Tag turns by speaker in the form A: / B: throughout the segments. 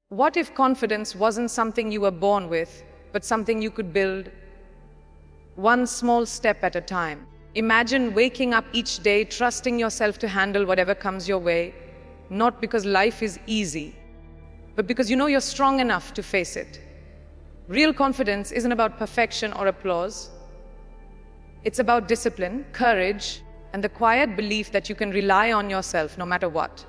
A: What if confidence wasn't something you were born with, but something you could build one small step at a time? Imagine waking up each day trusting yourself to handle whatever comes your way, not because life is easy, but because you know you're strong enough to face it. Real confidence isn't about perfection or applause. It's about discipline, courage, and the quiet belief that you can rely on yourself no matter what.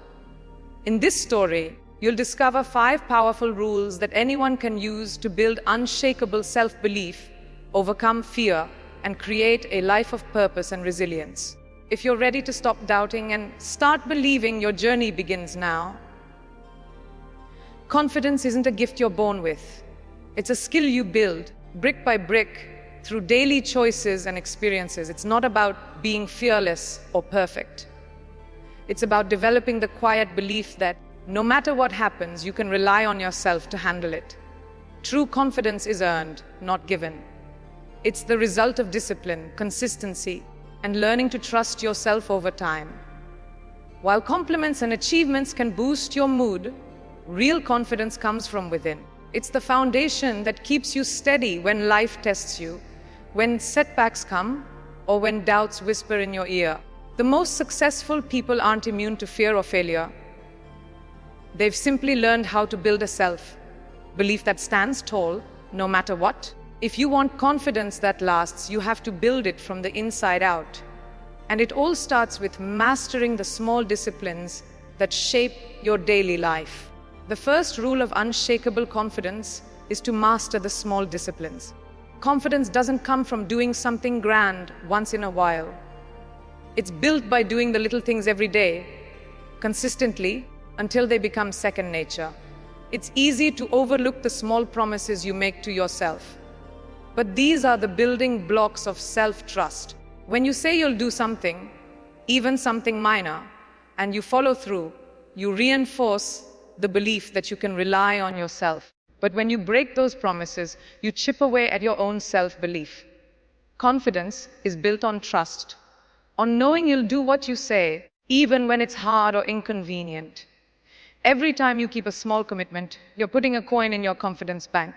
A: In this story, you'll discover 5 powerful rules that anyone can use to build unshakable self-belief, overcome fear, and create a life of purpose and resilience. If you're ready to stop doubting and start believing, your journey begins now. Confidence isn't a gift you're born with. It's a skill you build, brick by brick, through daily choices and experiences. It's not about being fearless or perfect. It's about developing the quiet belief that no matter what happens, you can rely on yourself to handle it. True confidence is earned, not given. It's the result of discipline, consistency, and learning to trust yourself over time. While compliments and achievements can boost your mood, real confidence comes from within. It's the foundation that keeps you steady when life tests you, when setbacks come, or when doubts whisper in your ear. The most successful people aren't immune to fear or failure. They've simply learned how to build a self-belief that stands tall, no matter what. If you want confidence that lasts, you have to build it from the inside out. And it all starts with mastering the small disciplines that shape your daily life. The first rule of unshakable confidence is to master the small disciplines. Confidence doesn't come from doing something grand once in a while. It's built by doing the little things every day, consistently, until they become second nature. It's easy to overlook the small promises you make to yourself. But these are the building blocks of self-trust. When you say you'll do something, even something minor, and you follow through, you reinforce the belief that you can rely on yourself. But when you break those promises, you chip away at your own self-belief. Confidence is built on trust, on knowing you'll do what you say, even when it's hard or inconvenient. Every time you keep a small commitment, you're putting a coin in your confidence bank.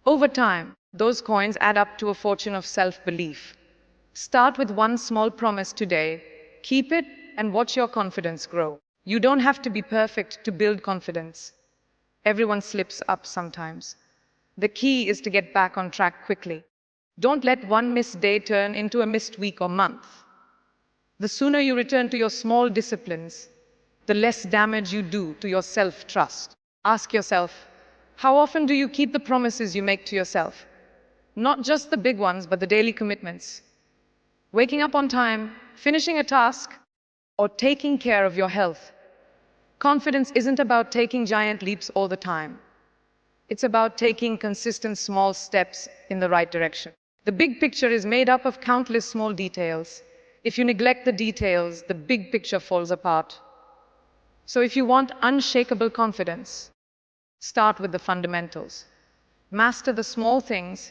A: Over time, those coins add up to a fortune of self-belief. Start with one small promise today, keep it, and watch your confidence grow. You don't have to be perfect to build confidence. Everyone slips up sometimes. The key is to get back on track quickly. Don't let one missed day turn into a missed week or month. The sooner you return to your small disciplines, the less damage you do to your self-trust. Ask yourself, how often do you keep the promises you make to yourself? Not just the big ones, but the daily commitments. Waking up on time, finishing a task, or taking care of your health. Confidence isn't about taking giant leaps all the time. It's about taking consistent small steps in the right direction. The big picture is made up of countless small details. If you neglect the details, the big picture falls apart. So if you want unshakable confidence, start with the fundamentals. Master the small things,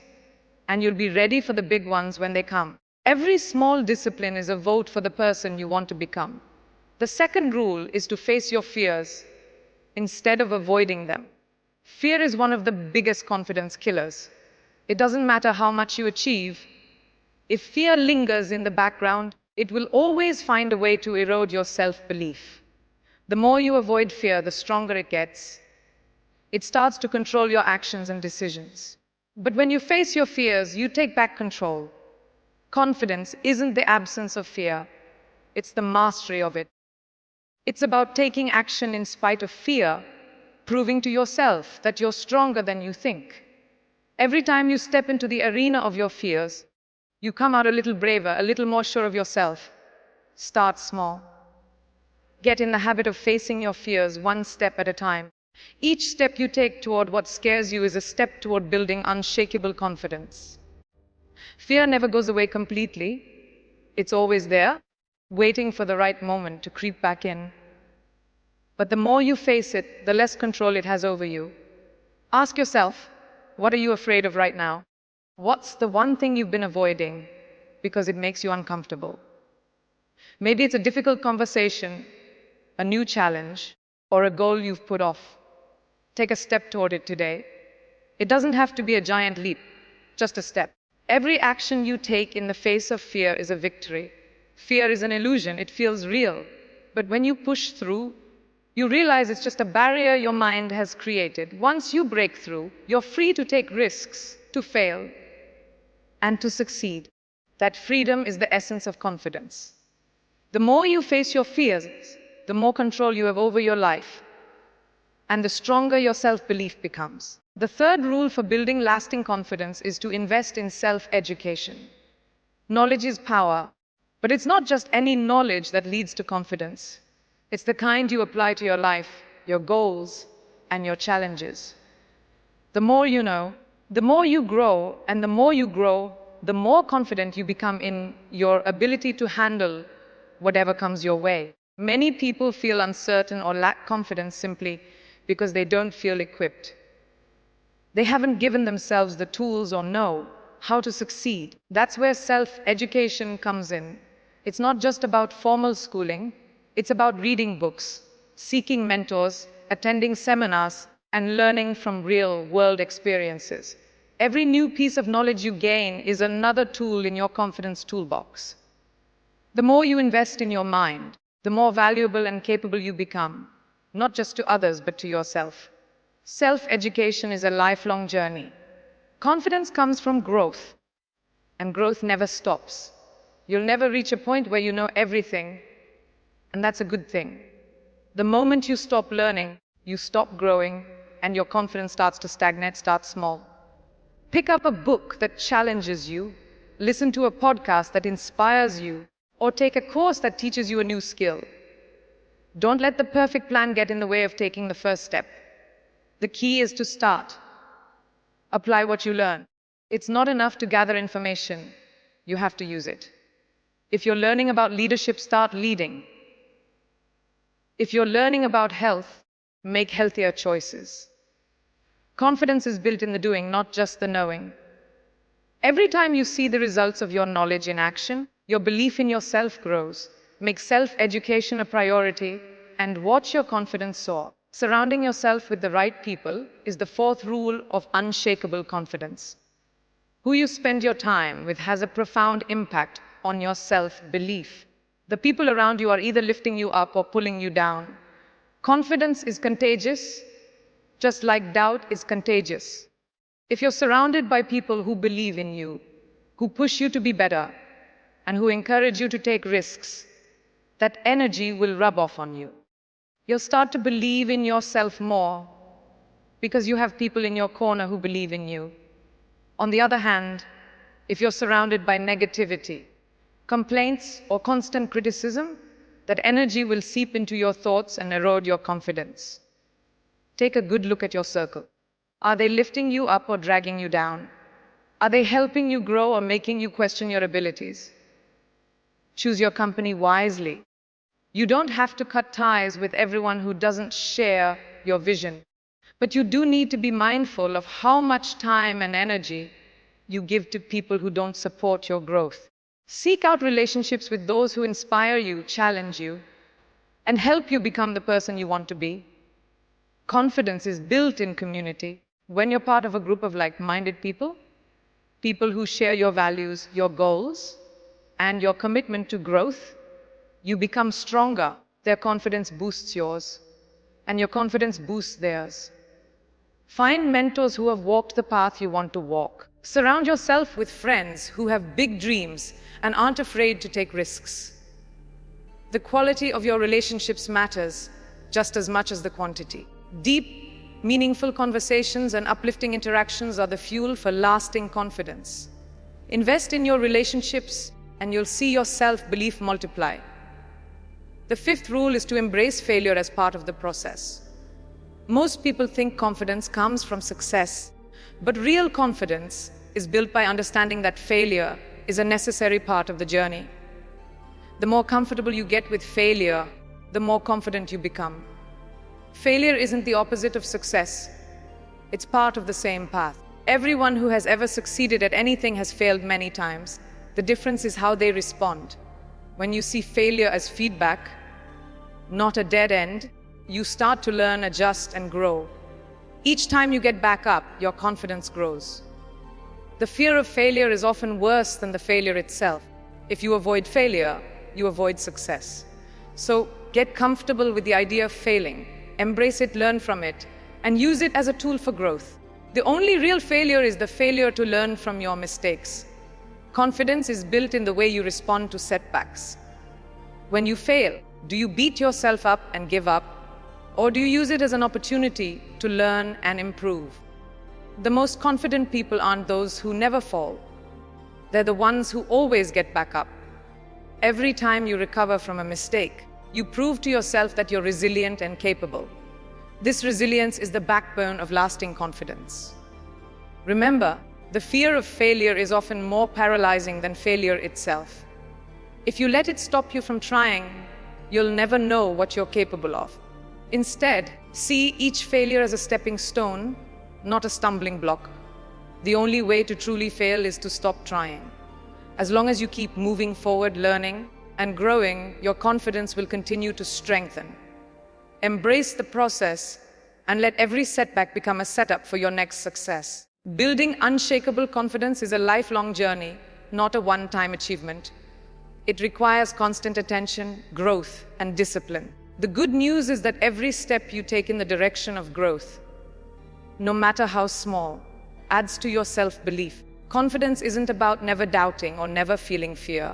A: and you'll be ready for the big ones when they come. Every small discipline is a vote for the person you want to become. The second rule is to face your fears instead of avoiding them. Fear is one of the biggest confidence killers. It doesn't matter how much you achieve. If fear lingers in the background, it will always find a way to erode your self-belief. The more you avoid fear, the stronger it gets. It starts to control your actions and decisions. But when you face your fears, you take back control. Confidence isn't the absence of fear. It's the mastery of it. It's about taking action in spite of fear, proving to yourself that you're stronger than you think. Every time you step into the arena of your fears, you come out a little braver, a little more sure of yourself. Start small. Get in the habit of facing your fears one step at a time. Each step you take toward what scares you is a step toward building unshakable confidence. Fear never goes away completely. It's always there, waiting for the right moment to creep back in. But the more you face it, the less control it has over you. Ask yourself, what are you afraid of right now? What's the one thing you've been avoiding because it makes you uncomfortable? Maybe it's a difficult conversation, a new challenge, or a goal you've put off. Take a step toward it today. It doesn't have to be a giant leap, just a step. Every action you take in the face of fear is a victory. Fear is an illusion, it feels real. But when you push through, you realize it's just a barrier your mind has created. Once you break through, you're free to take risks, to fail, and to succeed. That freedom is the essence of confidence. The more you face your fears, the more control you have over your life, and the stronger your self-belief becomes. The third rule for building lasting confidence is to invest in self-education. Knowledge is power, but it's not just any knowledge that leads to confidence. It's the kind you apply to your life, your goals, and your challenges. The more you know, the more you grow, and the more you grow, the more confident you become in your ability to handle whatever comes your way. Many people feel uncertain or lack confidence simply because they don't feel equipped. They haven't given themselves the tools or know how to succeed. That's where self-education comes in. It's not just about formal schooling, it's about reading books, seeking mentors, attending seminars, and learning from real-world experiences. Every new piece of knowledge you gain is another tool in your confidence toolbox. The more you invest in your mind, the more valuable and capable you become, not just to others, but to yourself. Self-education is a lifelong journey. Confidence comes from growth, and growth never stops. You'll never reach a point where you know everything, and that's a good thing. The moment you stop learning, you stop growing, and your confidence starts to stagnate. Start small. Pick up a book that challenges you, listen to a podcast that inspires you, or take a course that teaches you a new skill. Don't let the perfect plan get in the way of taking the first step. The key is to start. Apply what you learn. It's not enough to gather information. You have to use it. If you're learning about leadership, start leading. If you're learning about health, make healthier choices. Confidence is built in the doing, not just the knowing. Every time you see the results of your knowledge in action, your belief in yourself grows. Make self-education a priority and watch your confidence soar. Surrounding yourself with the right people is the fourth rule of unshakable confidence. Who you spend your time with has a profound impact on your self-belief. The people around you are either lifting you up or pulling you down. Confidence is contagious, just like doubt is contagious. If you're surrounded by people who believe in you, who push you to be better, and who encourage you to take risks, that energy will rub off on you. You'll start to believe in yourself more because you have people in your corner who believe in you. On the other hand, if you're surrounded by negativity, complaints, or constant criticism, that energy will seep into your thoughts and erode your confidence. Take a good look at your circle. Are they lifting you up or dragging you down? Are they helping you grow or making you question your abilities? Choose your company wisely. You don't have to cut ties with everyone who doesn't share your vision, but you do need to be mindful of how much time and energy you give to people who don't support your growth. Seek out relationships with those who inspire you, challenge you, and help you become the person you want to be. Confidence is built in community. When you're part of a group of like-minded people, people who share your values, your goals, and your commitment to growth, you become stronger. Their confidence boosts yours, and your confidence boosts theirs. Find mentors who have walked the path you want to walk. Surround yourself with friends who have big dreams and aren't afraid to take risks. The quality of your relationships matters just as much as the quantity. Deep, meaningful conversations and uplifting interactions are the fuel for lasting confidence. Invest in your relationships, and you'll see your self-belief multiply. The fifth rule is to embrace failure as part of the process. Most people think confidence comes from success, but real confidence is built by understanding that failure is a necessary part of the journey. The more comfortable you get with failure, the more confident you become. Failure isn't the opposite of success. It's part of the same path. Everyone who has ever succeeded at anything has failed many times. The difference is how they respond. When you see failure as feedback, not a dead end, you start to learn, adjust, and grow. Each time you get back up, your confidence grows. The fear of failure is often worse than the failure itself. If you avoid failure, you avoid success. So get comfortable with the idea of failing, embrace it, learn from it, and use it as a tool for growth. The only real failure is the failure to learn from your mistakes. Confidence is built in the way you respond to setbacks. When you fail, do you beat yourself up and give up? Or do you use it as an opportunity to learn and improve? The most confident people aren't those who never fall. They're the ones who always get back up. Every time you recover from a mistake, you prove to yourself that you're resilient and capable. This resilience is the backbone of lasting confidence. Remember, the fear of failure is often more paralyzing than failure itself. If you let it stop you from trying, you'll never know what you're capable of. Instead, see each failure as a stepping stone, not a stumbling block. The only way to truly fail is to stop trying. As long as you keep moving forward, learning, and growing, your confidence will continue to strengthen. Embrace the process and let every setback become a setup for your next success. Building unshakable confidence is a lifelong journey, not a one-time achievement. It requires constant attention, growth, and discipline. The good news is that every step you take in the direction of growth, no matter how small, adds to your self-belief. Confidence isn't about never doubting or never feeling fear.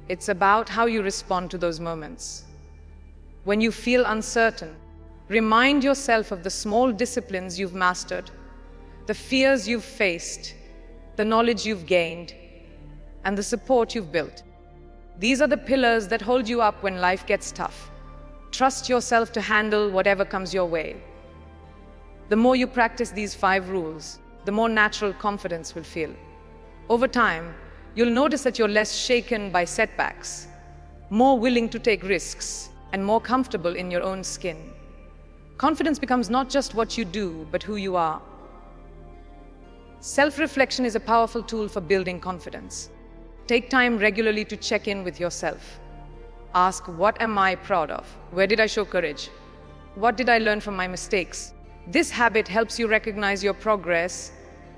A: It's about how you respond to those moments. When you feel uncertain, remind yourself of the small disciplines you've mastered, the fears you've faced, the knowledge you've gained, and the support you've built. These are the pillars that hold you up when life gets tough. Trust yourself to handle whatever comes your way. The more you practice these 5 rules, the more natural confidence will feel. Over time, you'll notice that you're less shaken by setbacks, more willing to take risks, and more comfortable in your own skin. Confidence becomes not just what you do, but who you are. Self-reflection is a powerful tool for building confidence. Take time regularly to check in with yourself. Ask, what am I proud of? Where did I show courage? What did I learn from my mistakes? This habit helps you recognize your progress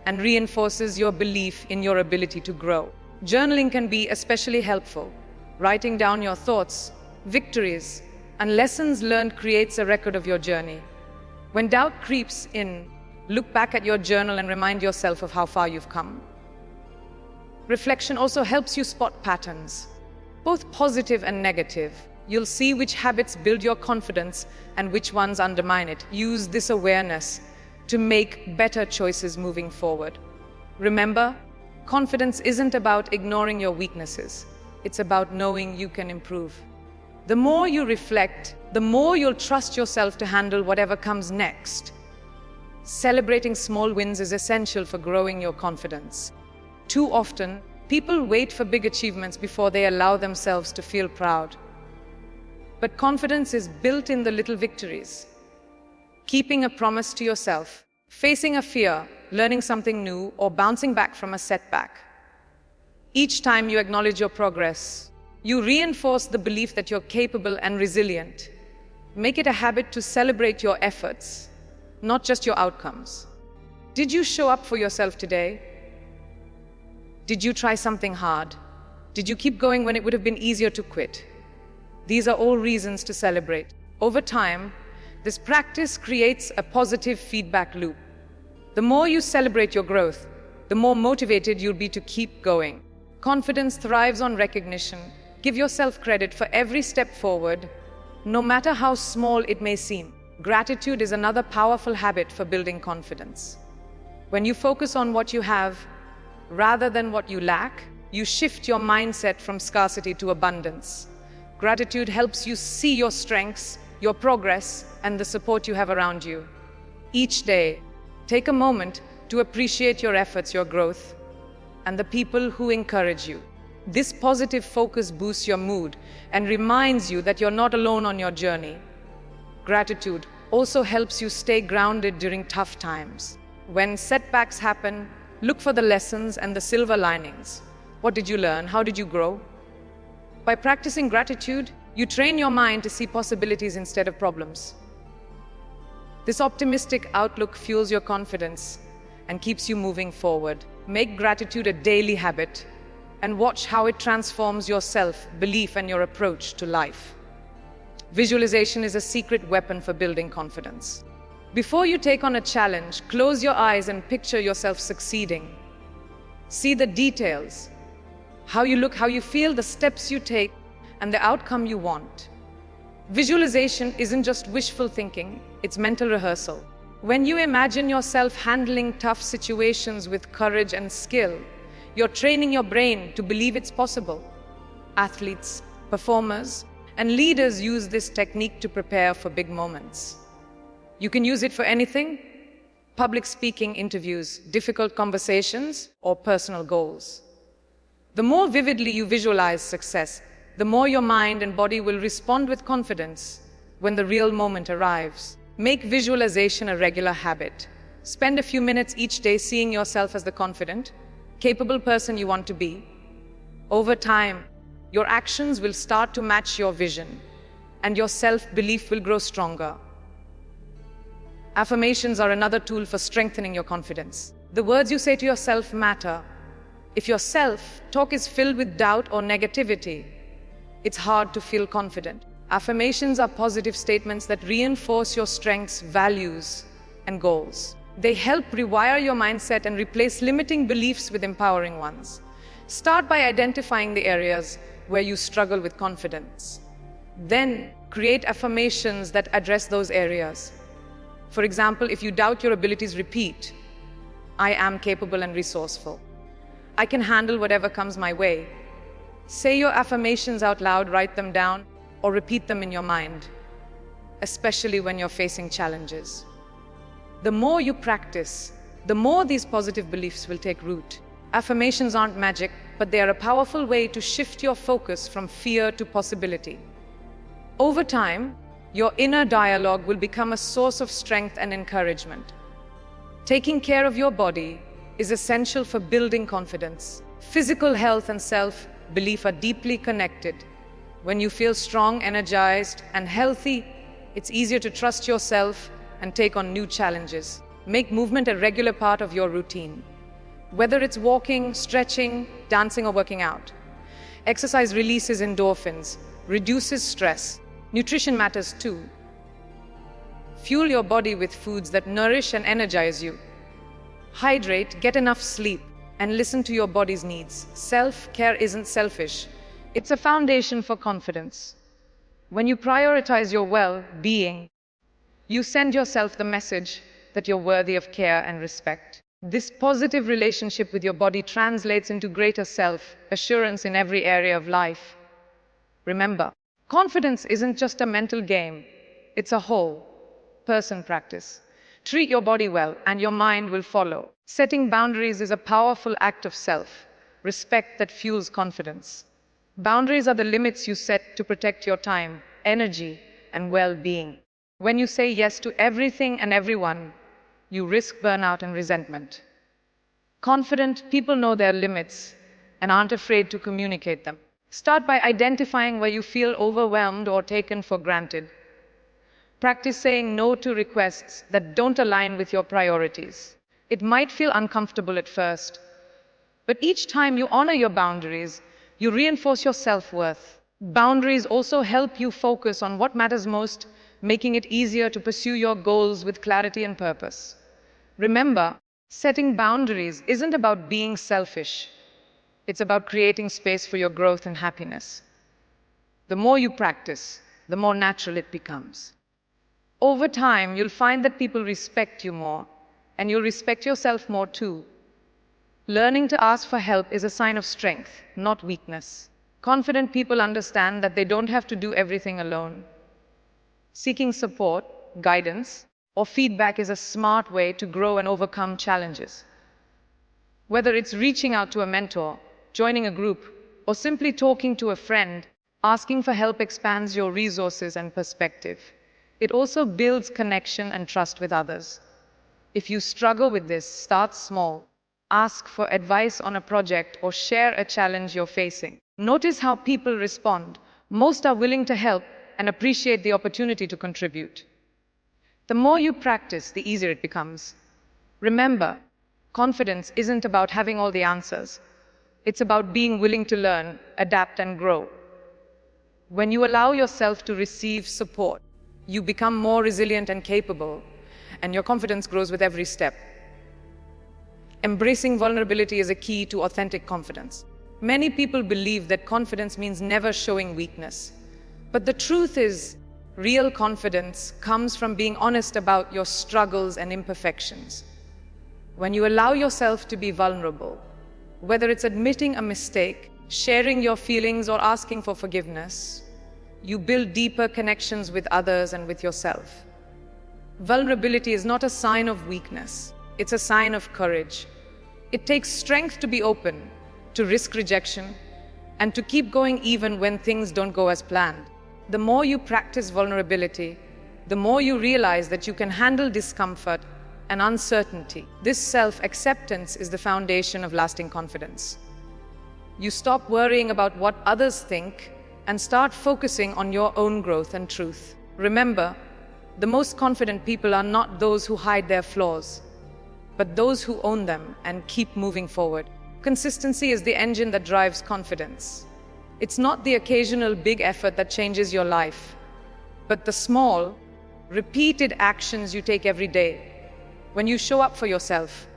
A: and reinforces your belief in your ability to grow. Journaling can be especially helpful. Writing down your thoughts, victories, and lessons learned creates a record of your journey. When doubt creeps in, look back at your journal and remind yourself of how far you've come. Reflection also helps you spot patterns, both positive and negative. You'll see which habits build your confidence and which ones undermine it. Use this awareness to make better choices moving forward. Remember, confidence isn't about ignoring your weaknesses. It's about knowing you can improve. The more you reflect, the more you'll trust yourself to handle whatever comes next. Celebrating small wins is essential for growing your confidence. Too often, people wait for big achievements before they allow themselves to feel proud. But confidence is built in the little victories. Keeping a promise to yourself, facing a fear, learning something new, or bouncing back from a setback. Each time you acknowledge your progress, you reinforce the belief that you're capable and resilient. Make it a habit to celebrate your efforts, not just your outcomes. Did you show up for yourself today? Did you try something hard? Did you keep going when it would have been easier to quit? These are all reasons to celebrate. Over time, this practice creates a positive feedback loop. The more you celebrate your growth, the more motivated you'll be to keep going. Confidence thrives on recognition. Give yourself credit for every step forward, no matter how small it may seem. Gratitude is another powerful habit for building confidence. When you focus on what you have, rather than what you lack, you shift your mindset from scarcity to abundance. Gratitude helps you see your strengths, your progress, and the support you have around you. Each day, take a moment to appreciate your efforts, your growth, and the people who encourage you. This positive focus boosts your mood and reminds you that you're not alone on your journey. Gratitude also helps you stay grounded during tough times. When setbacks happen, look for the lessons and the silver linings. What did you learn? How did you grow? By practicing gratitude, you train your mind to see possibilities instead of problems. This optimistic outlook fuels your confidence and keeps you moving forward. Make gratitude a daily habit and watch how it transforms your self-belief and your approach to life. Visualization is a secret weapon for building confidence. Before you take on a challenge, close your eyes and picture yourself succeeding. See the details, how you look, how you feel, the steps you take, and the outcome you want. Visualization isn't just wishful thinking, it's mental rehearsal. When you imagine yourself handling tough situations with courage and skill, you're training your brain to believe it's possible. Athletes, performers, and leaders use this technique to prepare for big moments. You can use it for anything: public speaking, interviews, difficult conversations, or personal goals. The more vividly you visualize success, the more your mind and body will respond with confidence when the real moment arrives. Make visualization a regular habit. Spend a few minutes each day seeing yourself as the confident, capable person you want to be. Over time, your actions will start to match your vision, and your self-belief will grow stronger. Affirmations are another tool for strengthening your confidence. The words you say to yourself matter. If your self-talk is filled with doubt or negativity, it's hard to feel confident. Affirmations are positive statements that reinforce your strengths, values, and goals. They help rewire your mindset and replace limiting beliefs with empowering ones. Start by identifying the areas where you struggle with confidence. Then, create affirmations that address those areas. For example, if you doubt your abilities, repeat, "I am capable and resourceful. I can handle whatever comes my way." Say your affirmations out loud, write them down, or repeat them in your mind, especially when you're facing challenges. The more you practice, the more these positive beliefs will take root. Affirmations aren't magic, but they are a powerful way to shift your focus from fear to possibility. Over time, your inner dialogue will become a source of strength and encouragement. Taking care of your body is essential for building confidence. Physical health and self-belief are deeply connected. When you feel strong, energized, and healthy, it's easier to trust yourself and take on new challenges. Make movement a regular part of your routine. Whether it's walking, stretching, dancing, or working out. Exercise releases endorphins, reduces stress. Nutrition matters too. Fuel your body with foods that nourish and energize you. Hydrate, get enough sleep, and listen to your body's needs. Self-care isn't selfish. It's a foundation for confidence. When you prioritize your well-being, you send yourself the message that you're worthy of care and respect. This positive relationship with your body translates into greater self-assurance in every area of life. Remember, confidence isn't just a mental game, it's a whole person practice. Treat your body well, and your mind will follow. Setting boundaries is a powerful act of self-respect that fuels confidence. Boundaries are the limits you set to protect your time, energy, and well-being. When you say yes to everything and everyone, you risk burnout and resentment. Confident people know their limits and aren't afraid to communicate them. Start by identifying where you feel overwhelmed or taken for granted. Practice saying no to requests that don't align with your priorities. It might feel uncomfortable at first, but each time you honor your boundaries, you reinforce your self-worth. Boundaries also help you focus on what matters most, making it easier to pursue your goals with clarity and purpose. Remember, setting boundaries isn't about being selfish. It's about creating space for your growth and happiness. The more you practice, the more natural it becomes. Over time, you'll find that people respect you more, and you'll respect yourself more too. Learning to ask for help is a sign of strength, not weakness. Confident people understand that they don't have to do everything alone. Seeking support, guidance, or feedback is a smart way to grow and overcome challenges. Whether it's reaching out to a mentor, joining a group, or simply talking to a friend, asking for help expands your resources and perspective. It also builds connection and trust with others. If you struggle with this, start small. Ask for advice on a project or share a challenge you're facing. Notice how people respond. Most are willing to help and appreciate the opportunity to contribute. The more you practice, the easier it becomes. Remember, confidence isn't about having all the answers. It's about being willing to learn, adapt, and grow. When you allow yourself to receive support, you become more resilient and capable, and your confidence grows with every step. Embracing vulnerability is a key to authentic confidence. Many people believe that confidence means never showing weakness. But the truth is, real confidence comes from being honest about your struggles and imperfections. When you allow yourself to be vulnerable, whether it's admitting a mistake, sharing your feelings, or asking for forgiveness, you build deeper connections with others and with yourself. Vulnerability is not a sign of weakness, it's a sign of courage. It takes strength to be open, to risk rejection, and to keep going even when things don't go as planned. The more you practice vulnerability, the more you realize that you can handle discomfort and uncertainty. This self-acceptance is the foundation of lasting confidence. You stop worrying about what others think and start focusing on your own growth and truth. Remember, the most confident people are not those who hide their flaws, but those who own them and keep moving forward. Consistency is the engine that drives confidence. It's not the occasional big effort that changes your life, but the small, repeated actions you take every day. When you show up for yourself,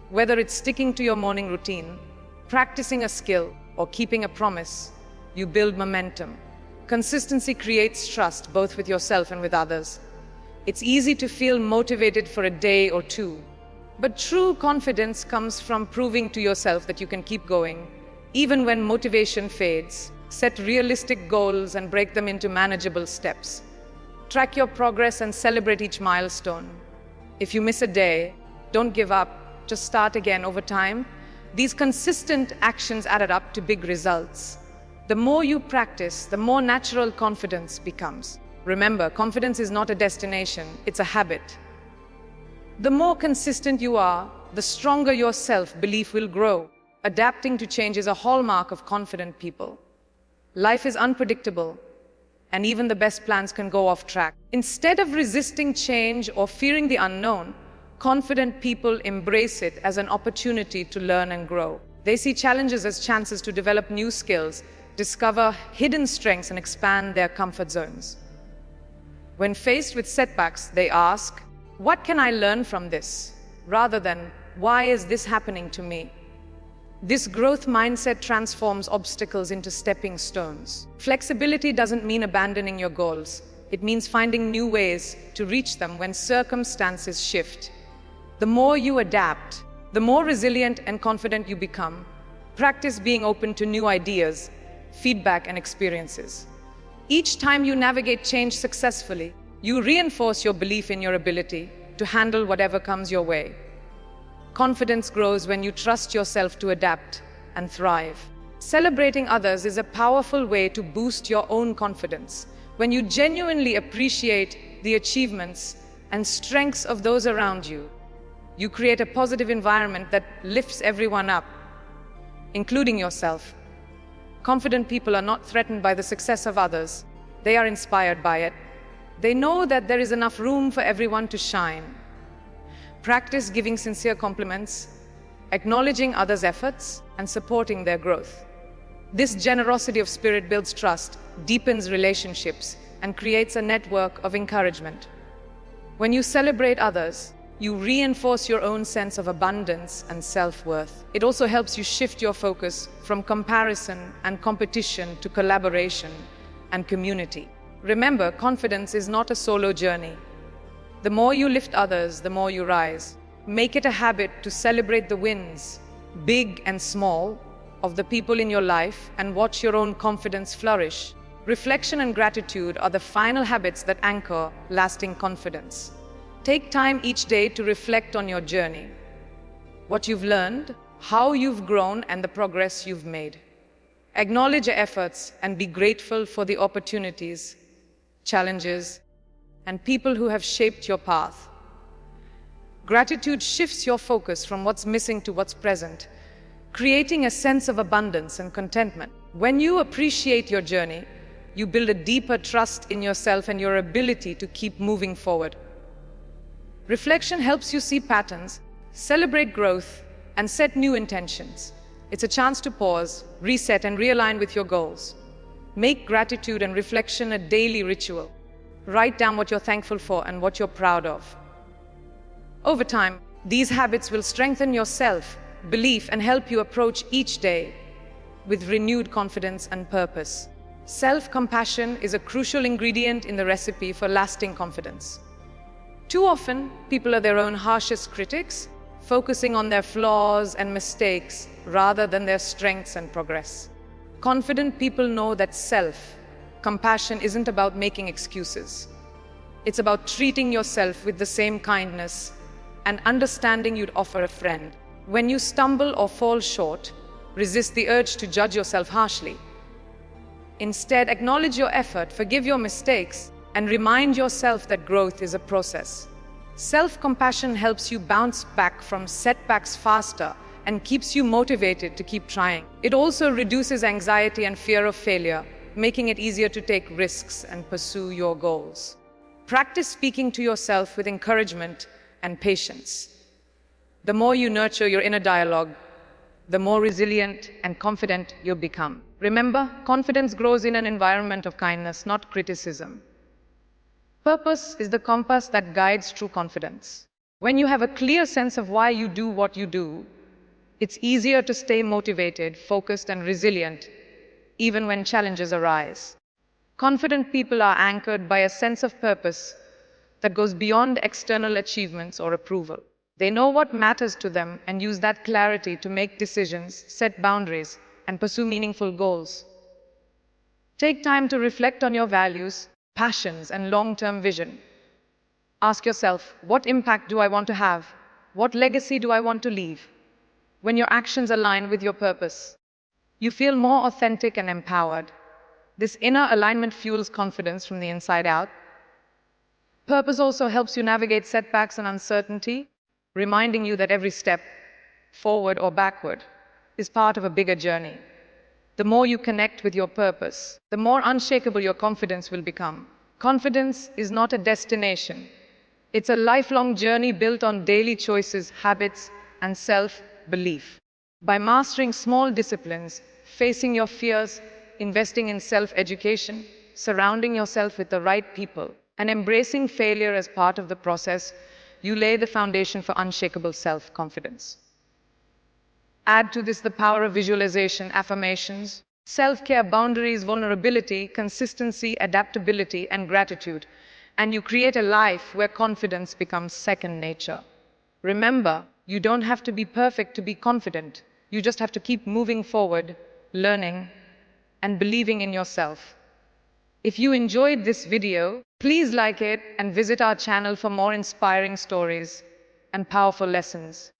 A: whether it's sticking to your morning routine, practicing a skill, or keeping a promise, you build momentum. Consistency creates trust both with yourself and with others. It's easy to feel motivated for a day or two, but true confidence comes from proving to yourself that you can keep going, even when motivation fades. Set realistic goals and break them into manageable steps. Track your progress and celebrate each milestone. If you miss a day, don't give up, just start again. Over time, these consistent actions added up to big results. The more you practice, the more natural confidence becomes. Remember, confidence is not a destination, it's a habit. The more consistent you are, the stronger your self-belief will grow. Adapting to change is a hallmark of confident people. Life is unpredictable, and even the best plans can go off track. Instead of resisting change or fearing the unknown, confident people embrace it as an opportunity to learn and grow. They see challenges as chances to develop new skills, discover hidden strengths, and expand their comfort zones. When faced with setbacks, they ask, "What can I learn from this?" rather than, "Why is this happening to me?" This growth mindset transforms obstacles into stepping stones. Flexibility doesn't mean abandoning your goals. It means finding new ways to reach them when circumstances shift. The more you adapt, the more resilient and confident you become. Practice being open to new ideas, feedback, and experiences. Each time you navigate change successfully, you reinforce your belief in your ability to handle whatever comes your way. Confidence grows when you trust yourself to adapt and thrive. Celebrating others is a powerful way to boost your own confidence. When you genuinely appreciate the achievements and strengths of those around you, you create a positive environment that lifts everyone up, including yourself. Confident people are not threatened by the success of others. They are inspired by it. They know that there is enough room for everyone to shine. Practice giving sincere compliments, acknowledging others' efforts, and supporting their growth. This generosity of spirit builds trust, deepens relationships, and creates a network of encouragement. When you celebrate others, you reinforce your own sense of abundance and self-worth. It also helps you shift your focus from comparison and competition to collaboration and community. Remember, confidence is not a solo journey. The more you lift others, the more you rise. Make it a habit to celebrate the wins, big and small, of the people in your life and watch your own confidence flourish. Reflection and gratitude are the final habits that anchor lasting confidence. Take time each day to reflect on your journey, what you've learned, how you've grown, and the progress you've made. Acknowledge your efforts and be grateful for the opportunities, challenges, and people who have shaped your path. Gratitude shifts your focus from what's missing to what's present, creating a sense of abundance and contentment. When you appreciate your journey, you build a deeper trust in yourself and your ability to keep moving forward. Reflection helps you see patterns, celebrate growth, and set new intentions. It's a chance to pause, reset, and realign with your goals. Make gratitude and reflection a daily ritual. Write down what you're thankful for and what you're proud of. Over time, these habits will strengthen your self-belief and help you approach each day with renewed confidence and purpose. Self-compassion is a crucial ingredient in the recipe for lasting confidence. Too often, people are their own harshest critics, focusing on their flaws and mistakes rather than their strengths and progress. Confident people know that self-compassion isn't about making excuses. It's about treating yourself with the same kindness and understanding you'd offer a friend. When you stumble or fall short, resist the urge to judge yourself harshly. Instead, acknowledge your effort, forgive your mistakes, and remind yourself that growth is a process. Self-compassion helps you bounce back from setbacks faster and keeps you motivated to keep trying. It also reduces anxiety and fear of failure, making it easier to take risks and pursue your goals. Practice speaking to yourself with encouragement and patience. The more you nurture your inner dialogue, the more resilient and confident you'll become. Remember, confidence grows in an environment of kindness, not criticism. Purpose is the compass that guides true confidence. When you have a clear sense of why you do what you do, it's easier to stay motivated, focused, and resilient, even when challenges arise. Confident people are anchored by a sense of purpose that goes beyond external achievements or approval. They know what matters to them and use that clarity to make decisions, set boundaries, and pursue meaningful goals. Take time to reflect on your values, passions, and long-term vision. Ask yourself, what impact do I want to have? What legacy do I want to leave? When your actions align with your purpose, you feel more authentic and empowered. This inner alignment fuels confidence from the inside out. Purpose also helps you navigate setbacks and uncertainty, reminding you that every step, forward or backward, is part of a bigger journey. The more you connect with your purpose, the more unshakable your confidence will become. Confidence is not a destination. It's a lifelong journey built on daily choices, habits, and self-belief. By mastering small disciplines, facing your fears, investing in self-education, surrounding yourself with the right people, and embracing failure as part of the process, you lay the foundation for unshakable self-confidence. Add to this the power of visualization, affirmations, self-care, boundaries, vulnerability, consistency, adaptability, and gratitude, and you create a life where confidence becomes second nature. Remember, you don't have to be perfect to be confident. You just have to keep moving forward, learning, and believing in yourself. If you enjoyed this video, please like it and visit our channel for more inspiring stories and powerful lessons.